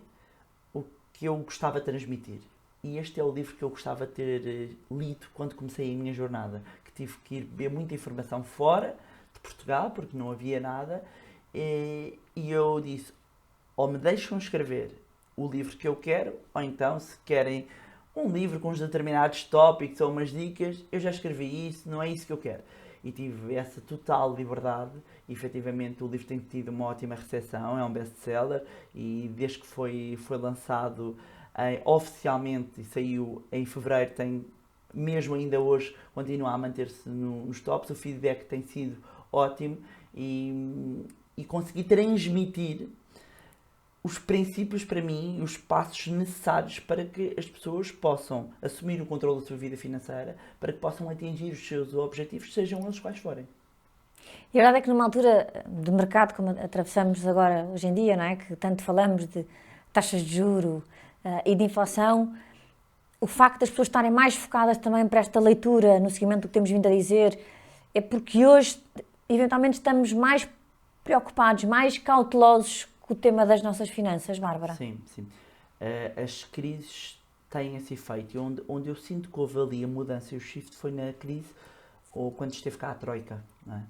o que eu gostava de transmitir. E este é o livro que eu gostava de ter lido quando comecei a minha jornada, que tive que ir ver muita informação fora de Portugal, porque não havia nada, e eu disse, ou me deixam escrever o livro que eu quero, ou então, se querem um livro com uns determinados tópicos ou umas dicas, eu já escrevi isso, não é isso que eu quero. E tive essa total liberdade, e efetivamente o livro tem tido uma ótima recepção, é um best-seller, e desde que foi lançado oficialmente e saiu em fevereiro, tem, mesmo ainda hoje, continua a manter-se nos tops, o feedback tem sido ótimo, e consegui transmitir os princípios para mim, os passos necessários para que as pessoas possam assumir o controle da sua vida financeira, para que possam atingir os seus objetivos, sejam eles quais forem. E a verdade é que numa altura de mercado como atravessamos agora hoje em dia, não é? Que tanto falamos de taxas de juro e de inflação, o facto das pessoas estarem mais focadas também para esta leitura, no seguimento do que temos vindo a dizer, é porque hoje, eventualmente, estamos mais preocupados, mais cautelosos com o tema das nossas finanças, Bárbara. Sim. As crises têm esse efeito, e onde eu sinto que houve ali a mudança e o shift foi na crise, ou quando esteve cá a Troika, não é?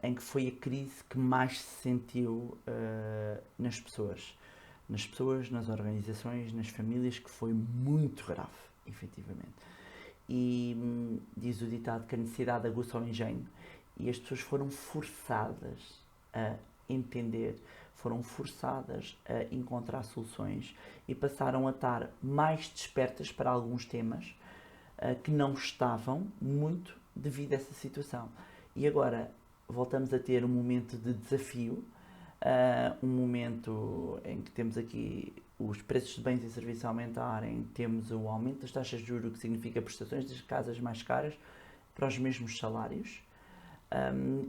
Em que foi a crise que mais se sentiu nas pessoas, nas organizações, nas famílias, que foi muito grave, efetivamente. E diz o ditado que a necessidade aguça o engenho, e as pessoas foram forçadas a entender, foram forçadas a encontrar soluções e passaram a estar mais despertas para alguns temas que não estavam muito devido a essa situação. E agora voltamos a ter um momento de desafio, um momento em que temos aqui os preços de bens e serviços a aumentarem, temos o aumento das taxas de juros, que significa prestações das casas mais caras para os mesmos salários,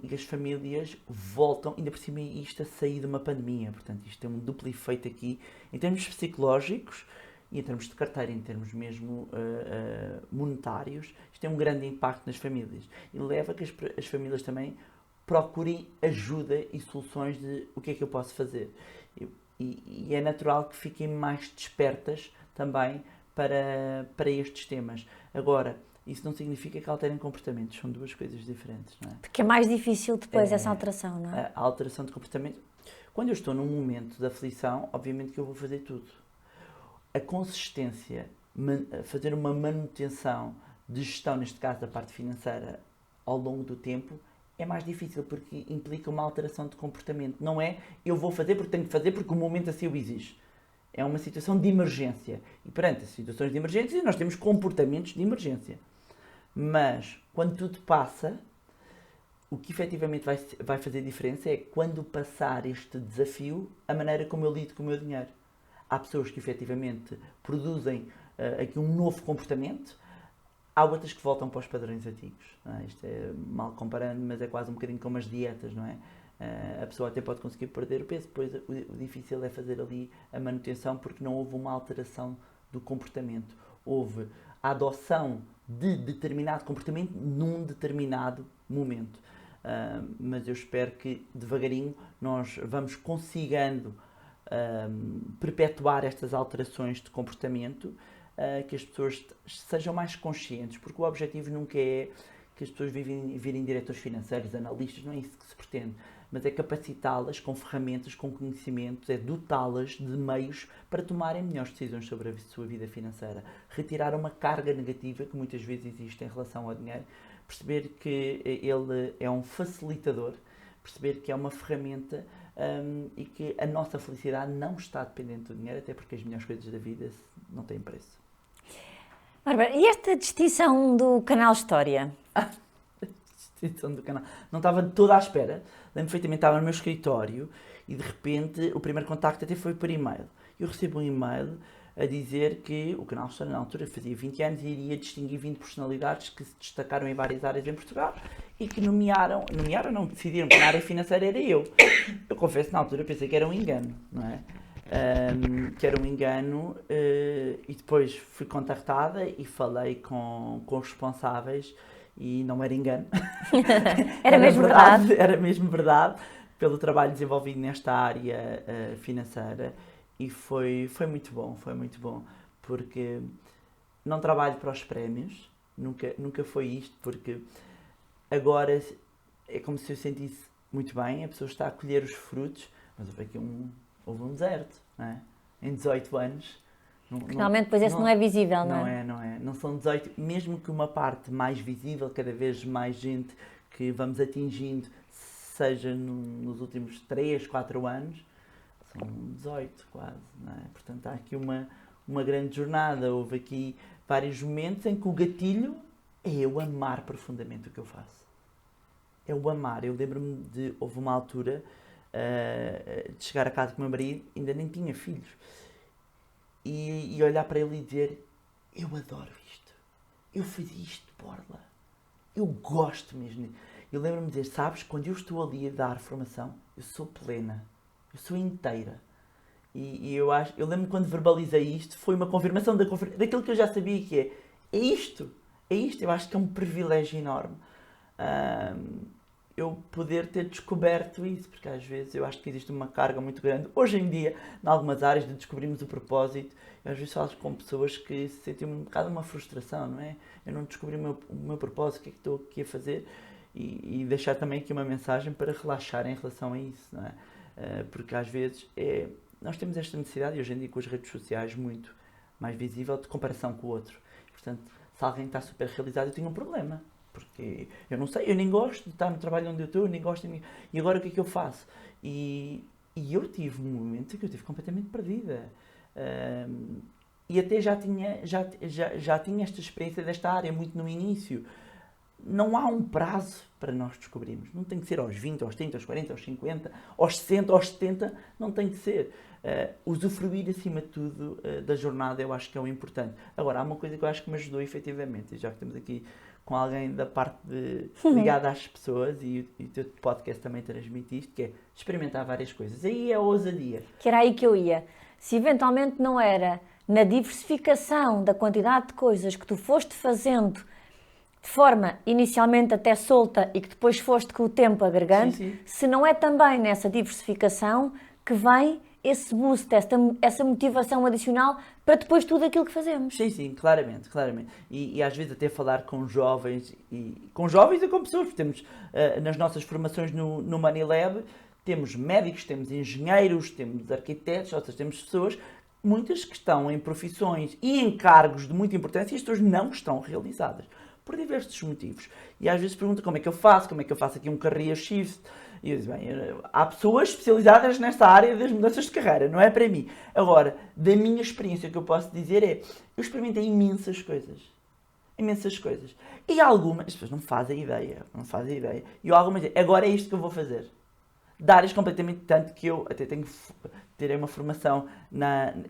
e as famílias voltam, ainda por cima isto a sair de uma pandemia, portanto isto tem um duplo efeito aqui, em termos psicológicos e em termos de carteira, em termos mesmo monetários, isto tem um grande impacto nas famílias e leva a que as famílias também procurem ajuda e soluções de o que é que eu posso fazer. E é natural que fiquem mais despertas também para estes temas. Agora, isso não significa que alterem comportamentos, são duas coisas diferentes, não é? Porque é mais difícil depois essa alteração, não é? A alteração de comportamento. Quando eu estou num momento de aflição, obviamente que eu vou fazer tudo. A consistência, fazer uma manutenção de gestão, neste caso da parte financeira, ao longo do tempo, é mais difícil porque implica uma alteração de comportamento. Não é eu vou fazer porque tenho que fazer porque o momento assim o exige. É uma situação de emergência. E perante as situações de emergência, nós temos comportamentos de emergência. Mas, quando tudo passa, o que efetivamente vai fazer diferença é quando passar este desafio, a maneira como eu lido com o meu dinheiro. Há pessoas que efetivamente produzem aqui um novo comportamento, há outras que voltam para os padrões antigos. Não é? Isto é mal comparando, mas é quase um bocadinho como as dietas, não é? A pessoa até pode conseguir perder o peso, depois o difícil é fazer ali a manutenção porque não houve uma alteração do comportamento. Houve a adoção de determinado comportamento num determinado momento. Mas eu espero que devagarinho nós vamos conseguindo perpetuar estas alterações de comportamento, que as pessoas sejam mais conscientes, porque o objetivo nunca é que as pessoas virem diretores financeiros, analistas, não é isso que se pretende, mas é capacitá-las com ferramentas, com conhecimentos, é dotá-las de meios para tomarem melhores decisões sobre a sua vida financeira, retirar uma carga negativa que muitas vezes existe em relação ao dinheiro, perceber que ele é um facilitador, perceber que é uma ferramenta e que a nossa felicidade não está dependente do dinheiro, até porque as melhores coisas da vida não têm preço. Bárbara, e esta distinção do canal História? Do canal. Não estava toda à espera. Lembro perfeitamente, estava no meu escritório e de repente o primeiro contacto até foi por e-mail. Eu recebo um e-mail a dizer que o canal História na altura fazia 20 anos e iria distinguir 20 personalidades que se destacaram em várias áreas em Portugal e que decidiram que na área financeira era eu. Eu confesso, na altura pensei que era um engano, não é? Que era um engano e depois fui contactada e falei com os responsáveis e não era engano. Era mesmo verdade. Era mesmo verdade, pelo trabalho desenvolvido nesta área financeira e foi muito bom, porque não trabalho para os prémios, nunca foi isto, porque agora é como se eu sentisse muito bem, a pessoa está a colher os frutos, mas houve um deserto, não é? Em 18 anos. Realmente, depois esse não é visível, não é? Não é. Não são 18, mesmo que uma parte mais visível, cada vez mais gente que vamos atingindo, seja nos últimos 3, 4 anos, são 18 quase, não é? Portanto, há aqui uma grande jornada. Houve aqui vários momentos em que o gatilho é eu amar profundamente o que eu faço. É o amar. Eu lembro-me houve uma altura de chegar a casa com o meu marido, ainda nem tinha filhos, e olhar para ele e dizer: eu adoro isto, eu fiz isto de borla, eu gosto mesmo. Eu lembro-me de dizer: sabes, quando eu estou ali a dar formação, eu sou plena, eu sou inteira. E eu lembro-me quando verbalizei isto, foi uma confirmação daquilo que eu já sabia, que é isto, eu acho que é um privilégio enorme. Eu poder ter descoberto isso, porque às vezes eu acho que existe uma carga muito grande, hoje em dia, em algumas áreas, de descobrirmos o propósito. Eu às vezes falo com pessoas que se sentem um bocado uma frustração, não é? Eu não descobri o meu propósito, o que é que estou aqui a fazer, e deixar também aqui uma mensagem para relaxar em relação a isso, não é? Porque às vezes nós temos esta necessidade, e hoje em dia com as redes sociais, muito mais visível, de comparação com o outro. Portanto, se alguém está super realizado, eu tenho um problema. Porque eu não sei, eu nem gosto de estar no trabalho onde eu estou, eu nem gosto de mim. E agora o que é que eu faço? E eu tive um momento em que eu estive completamente perdida. E até já tinha esta experiência desta área muito no início. Não há um prazo para nós descobrirmos. Não tem que ser aos 20, aos 30, aos 40, aos 50, aos 60, aos 70. Não tem que ser. Usufruir, acima de tudo, da jornada, eu acho que é o importante. Agora, há uma coisa que eu acho que me ajudou efetivamente, e já que estamos aqui com alguém da parte ligada às pessoas, e o teu podcast também transmite isto, que é experimentar várias coisas. Aí é a ousadia. Que era aí que eu ia. Se eventualmente não era na diversificação da quantidade de coisas que tu foste fazendo de forma inicialmente até solta e que depois foste com o tempo agregando, Sim. se não é também nessa diversificação que vem esse boost, essa motivação adicional para depois tudo aquilo que fazemos. Sim, claramente. E às vezes até falar com jovens, e com pessoas, porque temos nas nossas formações no Money Lab, temos médicos, temos engenheiros, temos arquitetos, ou seja, temos pessoas, muitas que estão em profissões e em cargos de muita importância e as pessoas não estão realizadas, por diversos motivos. E às vezes perguntam como é que eu faço aqui um career shift. E eu digo, bem, há pessoas especializadas nesta área das mudanças de carreira, não é para mim. Agora, da minha experiência, o que eu posso dizer é, eu experimentei imensas coisas. imensas coisas. E algumas, as pessoas não fazem ideia. E algumas dizem, agora é isto que eu vou fazer. De áreas completamente, tanto que eu até terei uma formação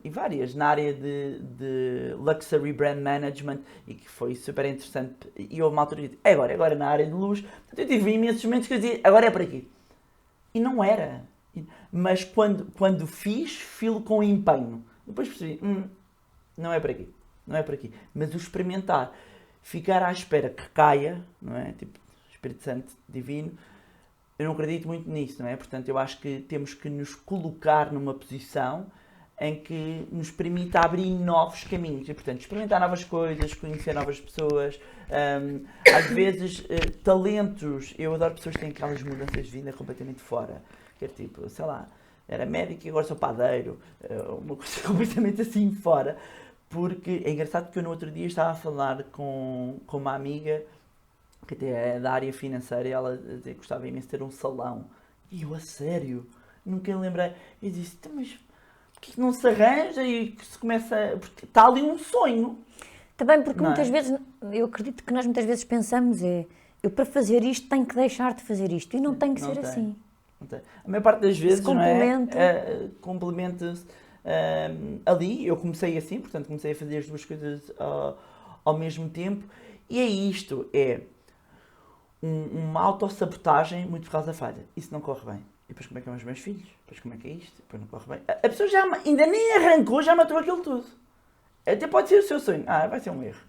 em várias, na área de Luxury Brand Management, e que foi super interessante. E houve uma altura que eu disse, agora na área de luz. Portanto, eu tive imensos momentos que eu dizia, agora é por aqui. E não era. Mas quando fiz-lo com empenho. Depois percebi, não é por aqui. Não é por aqui. Mas o experimentar, ficar à espera que caia, não é? Tipo, Espírito Santo divino, eu não acredito muito nisso, não é? Portanto, eu acho que temos que nos colocar numa posição em que nos permita abrir novos caminhos. E, portanto, experimentar novas coisas, conhecer novas pessoas. Às vezes, talentos. Eu adoro pessoas que têm aquelas mudanças de vida completamente fora. Que é tipo, sei lá, era médico e agora sou padeiro. Uma coisa completamente assim fora. Porque é engraçado que eu no outro dia estava a falar com uma amiga que até é da área financeira, e ela dizia que gostava imenso de ter um salão. E eu, a sério, nunca me lembrei. E disse, mas porquê que não se arranja e que se começa... Porque está ali um sonho. Também porque Não muitas é? vezes, eu acredito que nós muitas vezes pensamos eu para fazer isto tenho que deixar de fazer isto, e não tem que Não ser tem. assim. Não tem. A maior parte das vezes, não complementa. é? Complementa-se. Ali, eu comecei assim, portanto comecei a fazer as duas coisas ao mesmo tempo. E é isto, uma autossabotagem muito por causa da falha. Isso não corre bem. E depois como é que são os meus filhos? Depois como é que é isto? Depois não corre bem. A pessoa ainda nem arrancou, já matou aquilo tudo. Até pode ser o seu sonho. Vai ser um erro.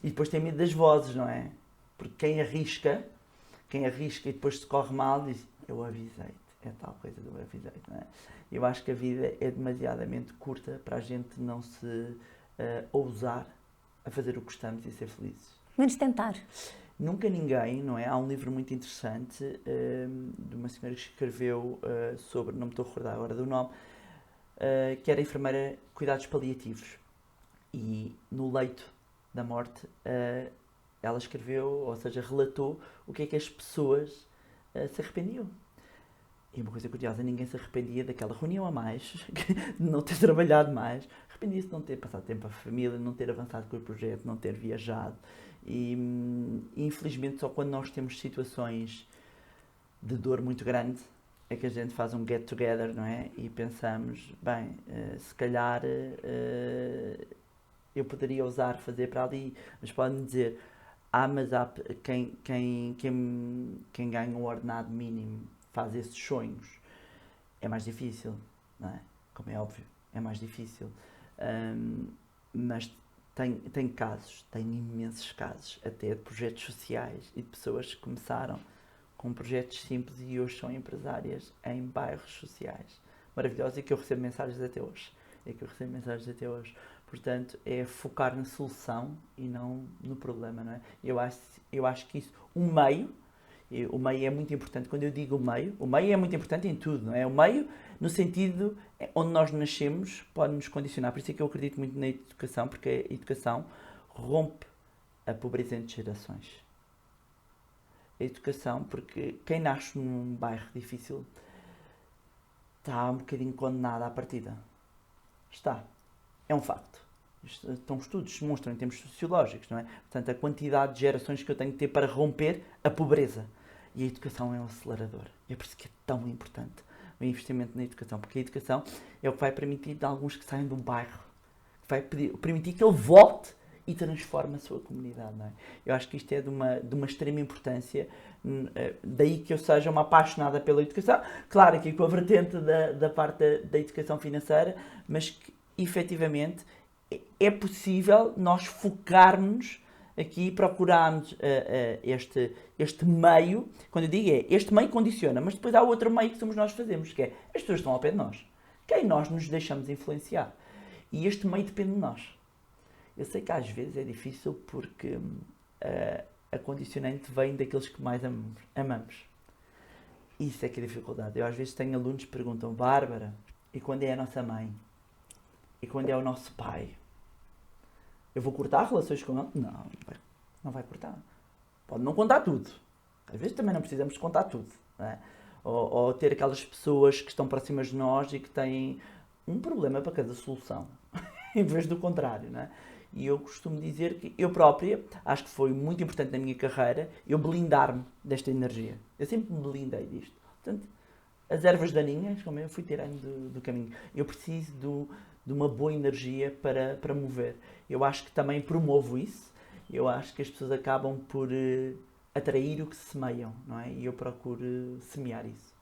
E depois tem medo das vozes, não é? Porque quem arrisca e depois se corre mal diz, eu avisei-te. É tal coisa do avisei-te, não é? Eu acho que a vida é demasiadamente curta para a gente não se ousar a fazer o que gostamos e ser felizes. Menos tentar. Nunca Ninguém, não é? Há um livro muito interessante de uma senhora que escreveu sobre, não me estou a recordar agora do nome, que era enfermeira cuidados paliativos. E no leito da morte, ela escreveu, ou seja, relatou o que é que as pessoas se arrependiam. E uma coisa curiosa, ninguém se arrependia daquela reunião a mais, de não ter trabalhado mais. Arrependia-se de não ter passado tempo com a família, de não ter avançado com o projeto, de não ter viajado. E infelizmente só quando nós temos situações de dor muito grande é que a gente faz um get together, não é? E pensamos, bem, se calhar eu poderia ousar fazer para ali, mas podem dizer, mas há quem ganha um ordenado mínimo faz esses sonhos. É mais difícil, não é? Como é óbvio, é mais difícil. Mas tem casos, tem imensos casos, até de projetos sociais e de pessoas que começaram com projetos simples e hoje são empresárias em bairros sociais. Maravilhosos, e que eu recebo mensagens até hoje. Portanto, é focar na solução e não no problema, não é? Eu acho que isso, o meio é muito importante. Quando eu digo o meio é muito importante em tudo, não é? O meio, no sentido onde nós nascemos, pode nos condicionar. Por isso é que eu acredito muito na educação, porque a educação rompe a pobreza entre gerações. A educação, porque quem nasce num bairro difícil está um bocadinho condenado à partida. Está. É um facto. Estão estudos que demonstram em termos sociológicos, não é? Portanto, a quantidade de gerações que eu tenho que ter para romper a pobreza. E a educação é um acelerador. É por isso que é tão importante o investimento na educação, porque a educação é o que vai permitir de alguns que saiam de um bairro, que vai permitir que ele volte e transforme a sua comunidade, não é? Eu acho que isto é de uma extrema importância, daí que eu seja uma apaixonada pela educação, claro, aqui com a vertente da parte da educação financeira, mas que efetivamente é possível nós focarmos aqui, procurarmos este meio. Quando eu digo este meio condiciona, mas depois há outro meio que somos nós que fazemos, que é as pessoas estão ao pé de nós, quem nós nos deixamos influenciar, e este meio depende de nós. Eu sei que às vezes é difícil porque a condicionante vem daqueles que mais amamos. Isso é que é a dificuldade. Eu às vezes tenho alunos que perguntam, Bárbara, e quando é a nossa mãe? E quando é o nosso pai? Eu vou cortar relações com ele? Não vai cortar. Pode não contar tudo. Às vezes também não precisamos de contar tudo. Não é? Ou ter aquelas pessoas que estão próximas de nós e que têm um problema para cada solução, em vez do contrário. Não é? E eu costumo dizer que eu própria, acho que foi muito importante na minha carreira, eu blindar-me desta energia. Eu sempre me blindei disto. Portanto, as ervas daninhas, como eu fui tirando do caminho. Eu preciso de uma boa energia para mover. Eu acho que também promovo isso. Eu acho que as pessoas acabam por atrair o que semeiam, não é? E eu procuro semear isso.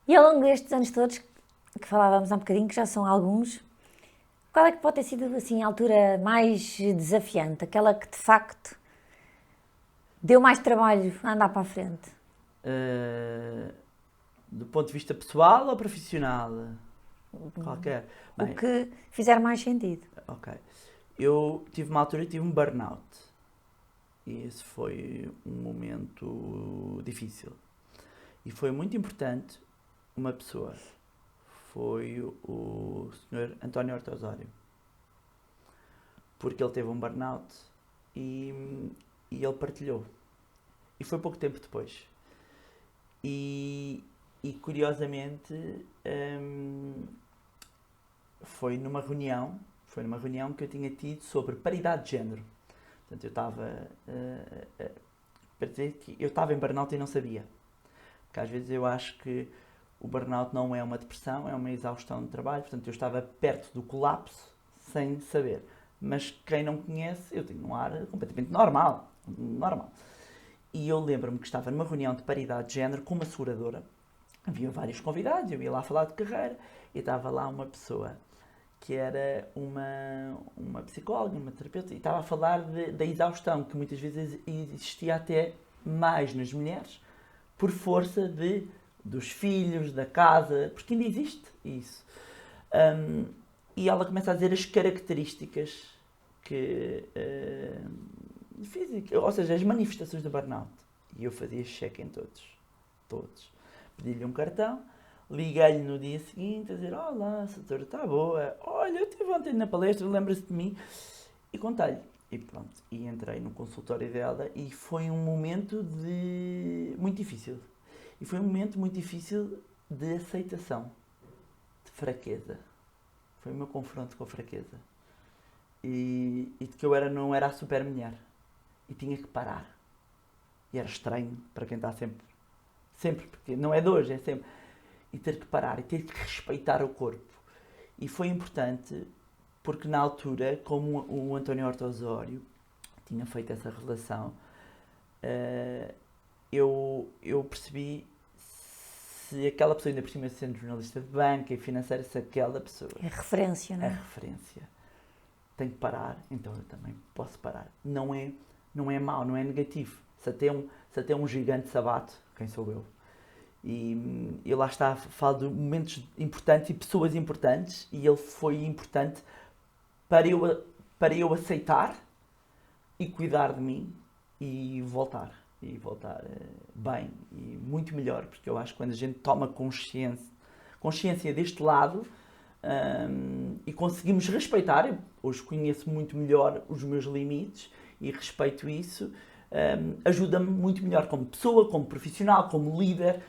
E ao longo destes anos todos, que falávamos há um bocadinho, que já são alguns, qual é que pode ter sido assim, a altura mais desafiante? Aquela que de facto deu mais trabalho a andar para a frente? Do ponto de vista pessoal ou profissional? Qualquer. O Bem, que fizer mais sentido? ok. Eu tive uma altura que tive um burnout. E esse foi um momento difícil. E foi muito importante uma pessoa. Foi o Sr. António Horta Osório. Porque ele teve um burnout e ele partilhou. E foi pouco tempo depois. E curiosamente foi numa reunião que eu tinha tido sobre paridade de género. Portanto, eu estava para dizer que eu estava em burnout e não sabia. Porque às vezes eu acho que o burnout não é uma depressão, é uma exaustão de trabalho. Portanto, eu estava perto do colapso sem saber. Mas quem não conhece, eu tenho um ar completamente normal. E eu lembro-me que estava numa reunião de paridade de género com uma seguradora. Havia vários convidados, eu ia lá falar de carreira e estava lá uma pessoa que era uma psicóloga, uma terapeuta, e estava a falar da exaustão, que muitas vezes existia até mais nas mulheres, por força dos filhos, da casa, porque ainda existe isso. E ela começa a dizer as características físicas, ou seja, as manifestações do burnout. E eu fazia check em todos. Pedi-lhe um cartão, liguei-lhe no dia seguinte a dizer: olá, doutora, está boa? Olha, eu estive ontem na palestra, lembra-se de mim? E contei-lhe. E pronto, e entrei no consultório dela e foi um momento muito difícil. E foi um momento muito difícil de aceitação, de fraqueza. Foi o meu confronto com a fraqueza. E de que eu não era a super mulher. E tinha que parar. E era estranho para quem está sempre, porque não é de hoje, é sempre. E ter que parar, e ter que respeitar o corpo. E foi importante, porque na altura, como o António Horta Osório tinha feito essa relação, eu percebi se aquela pessoa, ainda por cima sendo jornalista de banca e financeira, se aquela pessoa... É referência, não é? É referência. Tem que parar, então eu também posso parar. Não é mau, não é negativo. Se até um gigante se abate, quem sou eu? E lá está, falo de momentos importantes e pessoas importantes, e ele foi importante para eu aceitar e cuidar de mim e voltar bem e muito melhor, porque eu acho que quando a gente toma consciência deste lado e conseguimos respeitar, eu hoje conheço muito melhor os meus limites e respeito isso, ajuda-me muito melhor como pessoa, como profissional, como líder,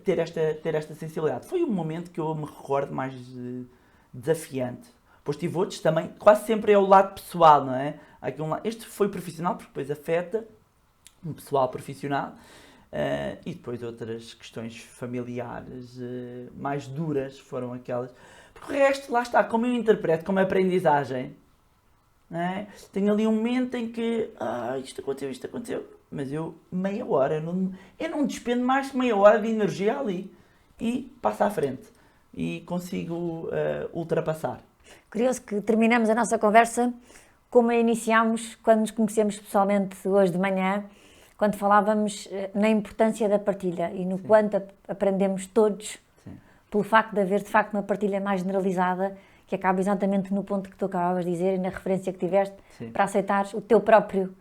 ter esta sensibilidade. Foi um momento que eu me recordo mais desafiante. Depois tive outros também, quase sempre é o lado pessoal, não é? Este foi profissional, porque depois afeta um pessoal profissional, e depois outras questões familiares mais duras foram aquelas. Porque o resto, lá está, como eu interpreto, como aprendizagem, não é? Tenho ali um momento em que isto aconteceu. Mas meia hora, eu não despendo mais de meia hora de energia ali. E passo à frente. E consigo ultrapassar. Curioso que terminamos a nossa conversa como a iniciámos quando nos conhecemos pessoalmente hoje de manhã, quando falávamos na importância da partilha e no Sim. quanto aprendemos todos, Sim. pelo facto de haver de facto uma partilha mais generalizada, que acaba exatamente no ponto que tu acabavas de dizer e na referência que tiveste, Sim. para aceitares o teu próprio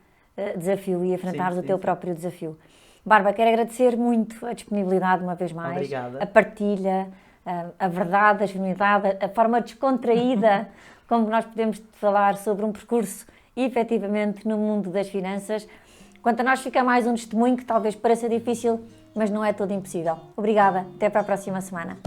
desafio e enfrentares o teu próprio desafio. Bárbara, quero agradecer muito a disponibilidade uma vez mais, Obrigada. a partilha, a verdade, a genuinidade, a forma descontraída como nós podemos falar sobre um percurso efetivamente no mundo das finanças. Quanto a nós, fica mais um testemunho que talvez pareça difícil, mas não é todo impossível. Obrigada, até para a próxima semana.